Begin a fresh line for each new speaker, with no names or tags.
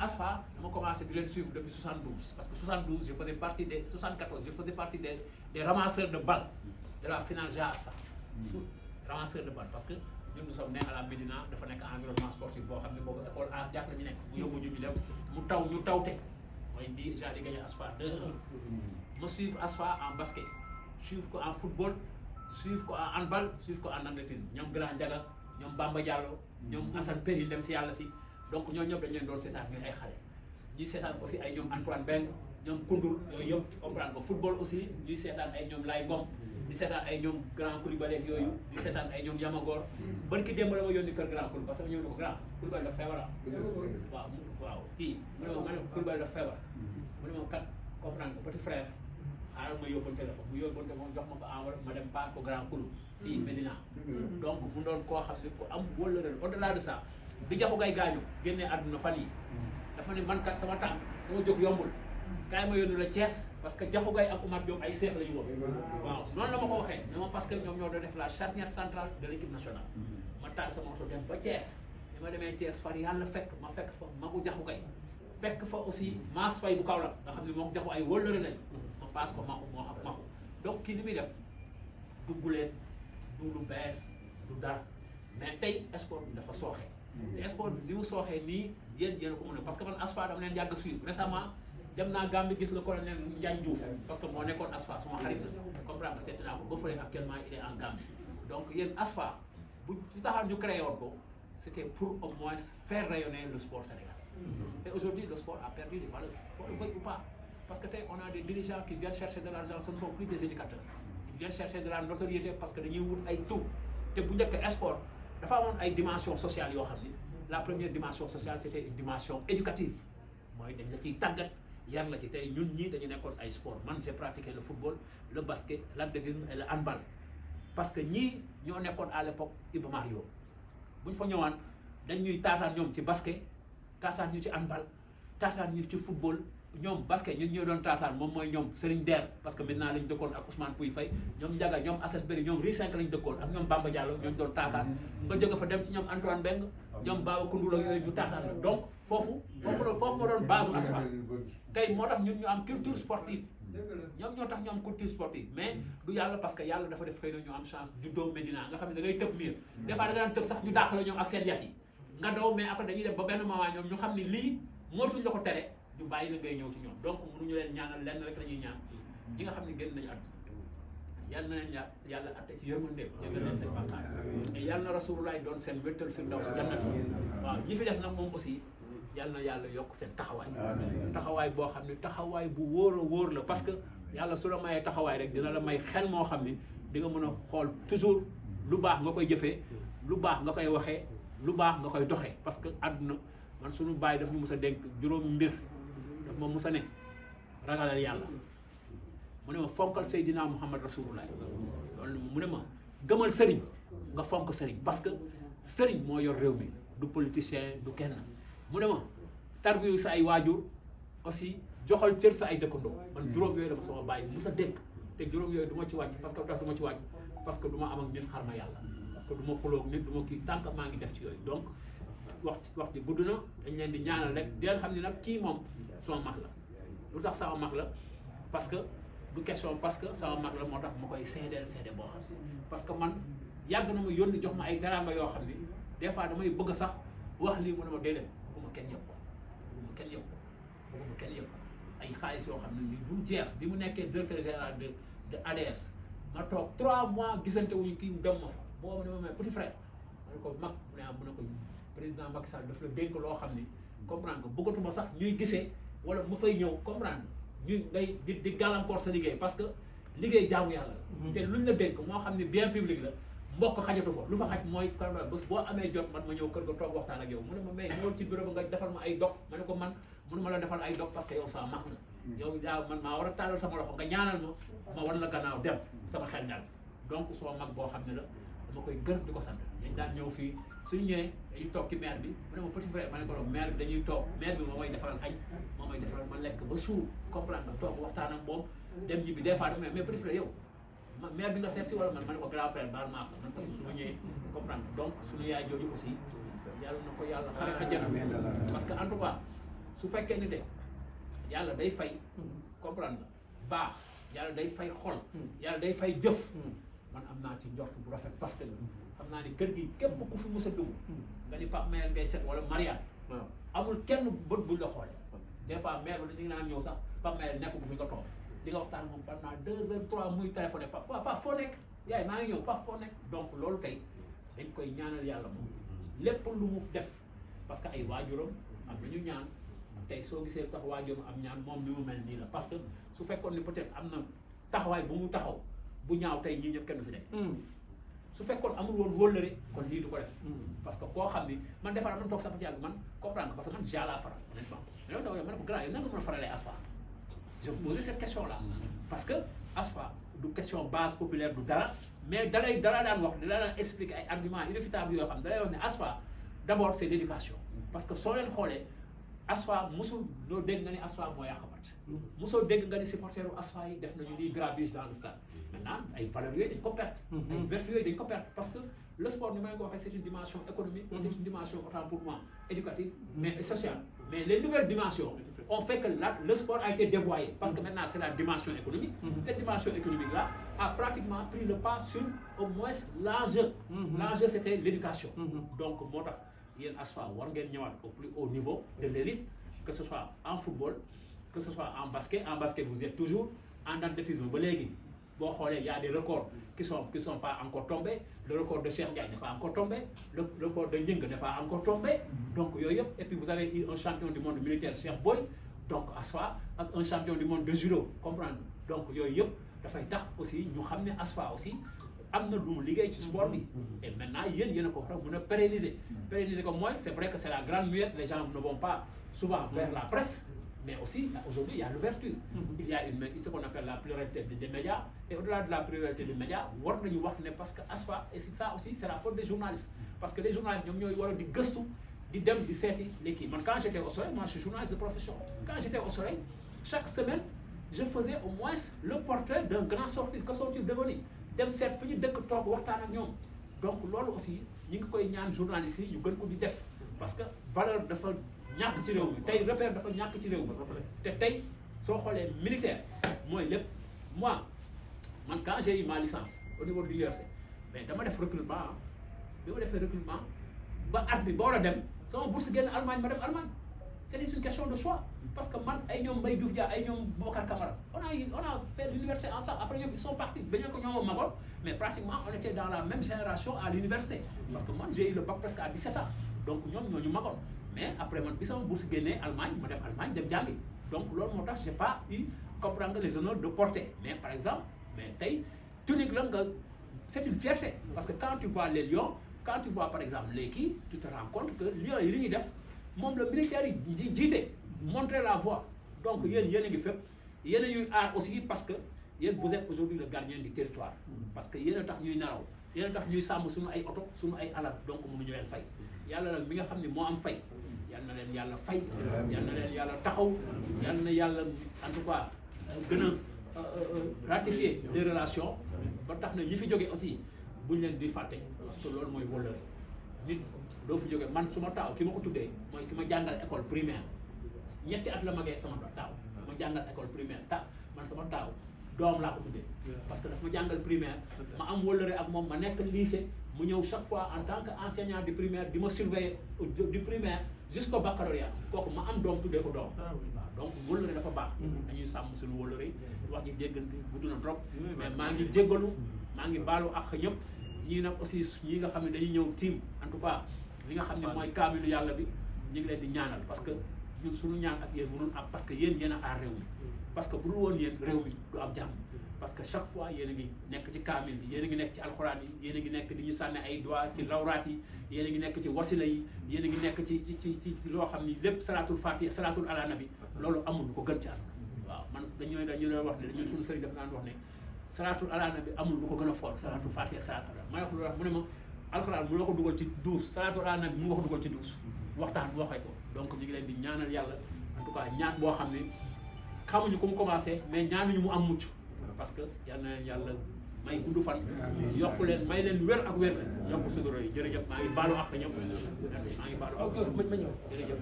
ASFA dama commencé di leen suivre depuis 72 parce que 72 je faisais partie des 74 je faisais partie des ramasseurs de balles de la finale GA ASFA. Ramasseurs de balles parce que ñun nous sommes nés à la Médina dafa nekk environnement sportif boo xam ne boobu école AS jàpp la ñu nekk mu yóbbu ñu dem ñu tawte mooy di j'ai gagné ASFA 2-1 ma suivre ASFA en basket suivre ko en football suivre ko en handball suivre ko en athlétisme ñoom Grand Ndiaga ñoom Bamba Diallo ñoom Assane Péri dem si yàlla si donc ñoo ñëpp dañ leen doon seetaan ñuy ay xale ñuy seetaan aussi ay ñoom Antoine Beng ñoom Koundoul yooyu yëpp comprendre ko football aussi ñuy seetaan ay ñoom Lay Ngom di seetaan ay ñoom Grand Koulibaly yooyu di seetaan ay ñoom Yamagor barki démb la ma yónni kër Grand Koul parce que ñëw ne ko Grand Koulibaly dafa feebar waaw kii mu ne ma Koulibaly dafa feebar mu ne ma kat comprendre ko petit frère xaaral ma yóbbal téléphone mu yóbbal téléphone jox ma ko enveloppe ma dem paas ko Grand Koul fii Médina donc mu doon koo xam ne ku am wëllëre au delà de ça bi jaxu gay gaañu génnee àdduna fan yi dafa ne man kat sama tànk sama jóg yombul kaay ma yónni la Thiès parce que jaxu gay ak Oumar Diop ay seex la ñu woon waaw noonu la ma ko waxee ne ma parce que ñoom ñoo doon def la charnière centrale de l'équipe nationale ma taal sama oto dem ba Thiès ni ma demee Thiès far yàlla ma fekk fa magu jaxu gay fekk fa aussi Mass Faye bu Kaolack nga xam ne moo jaxu ay wëllëre lañ ma paas ko maxu moo xam maxu donc kii ni muy def dugguleen du lu bees du dara mais tey sport bi dafa sooxee te sport bi li mu sooxee nii yéen ko mën a parce que man ASFA dama leen yàgg suivre récemment dem naa Gambie gis le colonel Ndiagne Diouf parce que moo nekkoon ASFA suma xarit la comprendre nga seeti naa ko ba fële actuellement il est en Gambie donc yéen ASFA bu ci taxaw ñu créé woon ko c'était pour au moins faire rayonner le sport sénégalais et aujourd'hui le sport a perdu des valeurs qu'on le veuille ou pas parce que tey on a des dirigeants qui viennent chercher de l'argent ce ne sont plus des éducateurs ils viennent chercher de la notoriété parce que dañuy wut ay tout te bu njëkk sport dafa amoon ay dimension sociale yoo xam ni la première dimension sociale c'était une dimension éducative mooy dañ la ciy tàggat yar la ci tey ñun ñii dañu nekkoon ay sport man j'ai pratiqué le football le basket l'athlétisme et le handball parce que ñii ñoo nekkoon à l'époque Iba Mario bu ñu fa ñëwaan dañ ñuy taataan ñoom ci basket taataan ñu ci handball taataan ñu ci football ñoom basket ñun ñoo doon taataan moom mooy ñoom Serigne Der parce que maintenant lañ dëkkoon ak Ousmane Pouye Faye ñoom Ndiaga ñoom Assane Beri ñoom Ri 5 lañ dëkkoon ak ñoom Bamba Diallo ñooñu doon taataan nga jóge fa dem ci ñoom Antoine Beng ñoom Baba Koundoul ak yooyu ñu taataan la donc foofu moo doon base ASFA tey moo tax ñun ñu am culture sportive ñoom ñoo tax ñu am culture sportive mais du yàlla parce que yàlla dafa def xëy na ñu am chance juddoo Médina nga xam ne da ngay tëb miir des fois da nga daan tëb sax ñu dàq la ñoom ak seen yat yi nga daw mais après dañuy dem ba benn moment ñoom ñu xam ne lii mootuñ la ko tere ñu bàyyi la ngay ñëw ci ñoom donc mënuñu leen ñaanal lenn rek la ñuy ñaan ñi nga xam ne génn nañu àdduna yal na leen yàlla atte ci yërmandeem jéggal leen seen bàkkaar et yal na Rasulullah doon seen wéttal firdaws jannati waaw ñi fi des nag moom aussi yal na yàlla yokk seen taxawaay boo xam ne taxawaay bu wóor a wóor la parce que yàlla su la mayee taxawaay rek dina la may xel moo xam ne di nga mën a xool toujours lu baax nga koy jëfee lu baax nga koy waxee lu baax nga koy doxee parce que àdduna man suñu bàyyi daf ñu mus a dénk juróomi mbir daf ma mus a ne ragalal yàlla mu ne ma fonkal Seydina Muhammad Rasulullah loolu mu ne ma gëmal sëriñ nga fonk sëriñ parce que sëriñ moo yor réew mi du politicien du kenn mu ne ma tarbiyu sa ay waajur aussi joxal cër sa ay dëkkandoo man juróom yooyu dama sama bàyyi mus a dénk te juróom yooyu du ma ci wàcc parce que tax du ma ci wàcc parce que du ma am ak nit xarma yàlla parce que du ma xuloo nit du ma kii tant que maa ngi def ci yooyu donc wax ci gudd na dañ leen di ñaanal rek di leen xam ne nag kii moom sama mag la lu tax sama mag la parce que du question parce que sama mag la moo tax ma koy seedeel seede boo xam parce que man yàgg na ma yónni jox ma ay teraanga yoo xam ni des fois damay bëgg sax wax lii mu ne ma déedéet bëgguma kenn yëg ko bëgguma kenn yëg ko ay xaalis yoo xam ne ni bu jeex bi mu nekkee directeur général de ADS ma toog 3 mois gisante wuñu kii mu dem ma fa boobu ne ma mais petit frère ma ne ko mag mu ne ko président Macky Sall daf la dénk loo xam ni comprendre nga bëggatuma sax ñuy gisee wala ma fay ñëw comprendre ñuy ngay di gàllankoor sa liggéey parce que liggéey jaamu yàlla la te luñ la dénk moo xam ne bien public la mbokk xajatu fa lu fa xaj mooy bés boo amee jot man ma ñëw kër ga toog waxtaan ak yow mu ne ma mais ñëwal ci bureau ba nga defal ma ay dog ma ne ko man mënu ma la defal ay dog parce que yow sama mag na yow yaa man maa war a tàllal sama loxo nga ñaanal ma war la gannaaw dem sama xel daal donc soo mag boo xam ne la dama koy gërëm di ko sant dañ daan ñëw fii suñu ñëwee dañuy toog ci maire bi mu ne ma petit frère ma ne ko doon maire bi dañuy toog maire bi moo may defaral añ moo may defaral ma lekk ba suur comprendre nga toog waxtaan ak moom dem ñibbi des fois mais petit frère yow maire bi nga seet si wala man ma ne ko grand frère baal maa ko man parce que su ma ñëwee comprendre donc suñu yaay jooju aussi yàlla na ko yàlla xare àjjana parce que en tout cas su fekkee ni de yàlla day fay comprendre nga baax yàlla day fay xol yàlla day fay jëf man am naa ci njort bu rafet parce que xam naa ni kër gi képp ku fi mës a dugg nga ni Pape Mayel ngay set wala Mariane amul kenn bët buñ la xoolee des fois maire bi dañu naan ñëw sax Pape Mayel nekk bu fi nga toog di nga waxtaan moom pendant 2 heures 3 muy téléphoné Pape waaw Pape foo nekk yaay maa ngi ñëw Pape foo nekk donc loolu tey dañ koy ñaanal yàlla moom lépp lu mu def parce que ay waajuram am nañu ñaan tey soo gisee tax waajuram am ñaan moom ni mu mel nii la parce que su fekkoon ni peut-être am na taxawaay bu mu taxaw bu ñaaw tey ñii ñëpp kenn du fi nekk su fekkoon amul woon wóllëre kon lii du ko def parce que koo xam ni man defar am na toog sax ci yàgg man comprendre parce que man jala faral honnêtement mais yow ma ne ko grand yow nan nga mën a faralee ASFA je me posais cette question là parce que ASFA du question base populaire du dara mais dalay daan wax dala daan expliquer ay arguments irréfutables yoo xam dalay wax ne ASFA d'abord c'est l'éducation parce que soo leen xoolee ASFA mosul doo dégg nga ni ASFA moo yàqamat mosoo dégg nga ni supporteru ASFA yi def nañu lii grabuge dans le stade maintenant ay valeurs yooyu dañ ko perte ay vertus yooyu dañ ko perte parce que le sport ni ma leen ko waxee c'est une dimension économique c'est une dimension autant pour moi éducative mais sociale mais les nouvelles dimensions ont fait que le sport a été dévoyé parce que maintenant c'est la dimension économique cette dimension économique là a pratiquement pris le pas sur au moins l'enjeu l'enjeu c'était l'éducation donc moo tax yéen ASFA war ngeen ñëwaat au plus haut niveau de l'élite que ce soit en football que ce soit en basket vous êtes toujours en athlétisme ba léegi boo xoolee y a des records qui sont pas encore tombés le record de Cheikh Ndiaye n'est pas encore tombé le record de Ngingue n'est pas encore tombé donc yooyu yëpp et puis vous avez eu un champion du monde militaire Cheikh Boy donc ASFA ak un champion du monde de judo comprendre donc yooyu yëpp dafay tax aussi ñu xam ne ASFA aussi am na lu mu liggéey ci sport bi et maintenant yéen a ko war a mën a pérenniser comme mooy c'est vrai que c'est la grande muette les gens ne vont pas souvent vers la presse mais aussi aujourd'hui il y a l'ouverture il y a ce qu'on appelle la pluralité des médias et au-delà de la pluralité des médias war nañu wax ne parce que ASFA et ça aussi c'est la faute des journalistes parce que les journalistes ñoom ñooy war a di gëstu di dem di seeti l'équipe man quand j'étais au Soleil moi je suis journaliste de profession quand j'étais au Soleil chaque semaine je faisais au moins le portrait d'un grand sportif que sont-ils devenus dem seet fu ñu dëkk toog waxtaan ak ñoom donc loolu aussi ñi ngi koy ñaan journalistes yi ñu gën ko di def parce que valeur dafa ñàkk ci réew mi tey repère dafa ñàkk ci réew mi te tey soo xoolee militaire mooy lépp moi man quand j'ai eu ma licence au niveau de l'UFC mais dama def recrutement bi ma defee recrutement ba at bi ba war a dem sama bourse génn Allemagne ma dem Allemagne c'était une question de choix parce que man ay ñoom Mbaye Diouf Dia ay ñoom Boubacar Camara on a fait l'université ensemble après ñoom ils sont partis bañoo ko ñoom magoon mais pratiquement on était dans la même génération à l'université parce que man j'ai eu le bac presque à 17 ans donc ñoom ñoo ñu magoon mais après man bi sama bourse génnee Allemagne ma dem Allemagne dem jàngi donc loolu moo tax j'ai pas eu comprendre les honneurs de porter mais par exemple mais tey tunique la nga c'est une fierté parce que quand tu vois les lions quand tu vois par exemple les kii tu te rends compte que lions yi li ñuy def moom le militaire yi jiite montrer la voie donc yéen a ngi fépp yéen a ñuy aar aussi parce que yéen vous êtes aujourd'hui le gardien du territoire parce que yéen a tax ñuy naraw yéen a tax ñuy sàmm suñu ay oto suñu ay alal donc mënuñu leen fay yàlla nag mi nga xam ne moo am fay yal na leen yàlla fay yal na leen yàlla taxaw yal na yàlla en tout cas gën a ratifier les relations ba tax na ñi fi jóge aussi buñ leen di fàtte parce que loolu mooy wóllëre nit doo fi jóge man suma taaw ki ma ko tuddee mooy ki ma jàngal école primaire ñetti at la magee sama taaw ma jàngal école primaire man sama taaw doom laa ko tuddee parce que daf ma jàngal primaire ma am wóllëre ak moom ma nekk lycée mu ñëw chaque fois en tant que enseignant du primaire di ma surveiller du primaire jusqu'au baccalauréat kooku ma am doom tuddee ko doom waaw donc wóllëre dafa baax dañuy sàmm suñu wóllëre wax ji jéggante gudd na trop mais maa ngi jéggalu maa ngi baalu ak ñëpp ñii nag aussi ñi nga xam ne dañuy ñëw team en tout cas li nga xam ne mooy kaamilu yàlla bi ñu ngi leen di ñaanal parce que ñun suñu ñaan ak yéen mënul am parce que yéen a aar réew mi parce que bu dul woon yéen réew mi du am jàmm parce que chaque fois yéen a ngi nekk ci kaamil bi yéen a ngi nekk ci alxuraan yi yéen a ngi nekk di ñu sànni ay doigt ci lawraat yi yéen a ngi nekk ci wasila yi yéen a ngi nekk ci loo xam ni lépp salaatul fatiha salaatul ala nabi loolu amul ko gën ci àdduna waaw man dañu leen wax ne ñun suñu sëriñ daf naan wax ne salaatul ala nabi amul lu ko gën a fort salaatul fatiha salaatul ala ma wax lu wax mu ne ma alxuraan mu nga ko dugal ci 12 salaatul ala nabi mu nga ko dugal ci 12 waxtaan bu waxee ko donc ñu ngi leen di ñaanal yàlla en tout cas ñaan boo xam ne xamuñu ko mu commencé mais ñaanuñu mu am mucc parce que yal na leen yàlla may gudd fan yokk leen may leen wér ak wér yokk sutura yi jërëjëf maa ngi baalu ak ñëpp merci maa ngi baalu ak jërëjëf